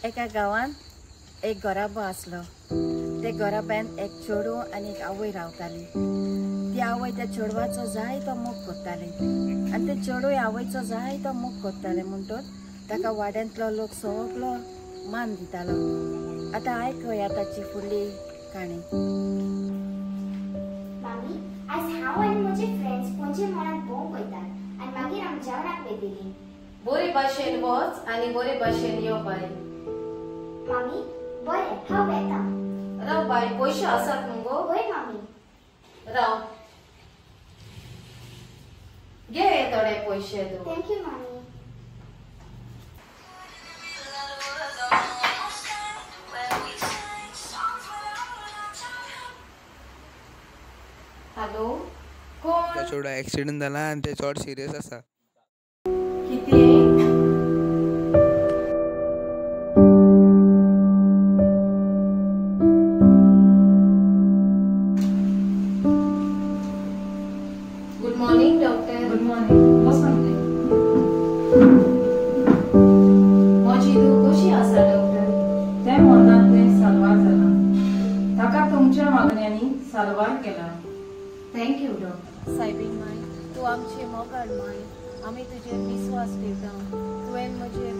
एका गांवांत एक गोराबो आसलो. ते गोराब्यान एक चेडू आनी एक आवय रावताली. ती आवय त्या चेडवाचो जायतो मोग करताली आनी ते चेडूय आवयचो जायतो मोग करताले म्हणटच ताका वाड्यांतलो लोक सगळो मान दितालो. आतां आयकया ताची फुडली काणी. मामी, आज हांव आनी म्हजे फ्रेंड्स पणजे मळांत भोंवंक वयतात आनी मागीर आमी जेवणाक वयतलीं. बरे भाशेन वच आनी बरे भाशेन यो बाय. मामी, बरें, हांव येता. राव बाय, पयशे आसात मुगो? हय मामी. राव, घे थोडे पयशे तूं. थँक्यू मामी. हॅलो, कोण? त्या चेडूक ॲक्सिडेंट जाला आनी ते चड सिरियस आसा. कितें? Good morning doctor. Good morning. वच सांगते. माझी तू कशी आसा डॉक्टर? ते मरणांतले साल्वार जाला. ताका तुमच्या मागण्यांनी साल्वार केला. Thank you doctor. सायबीन माय, तूं आमची मोगाळ माय. आमी तुजेर विस्वास ठेवता. तुवें म्हजेर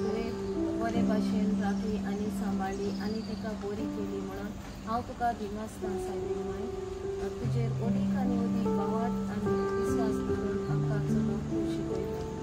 बरे भाशेन राखली आनी सांबाळली आनी तिका बरी केली म्हणून हांव तुका दिनासता सायबीन माय. तुजेर उदीक आनी उदीक वावड आनी विस्वास दवरून आमकां चलोवंक तूं शिकयता.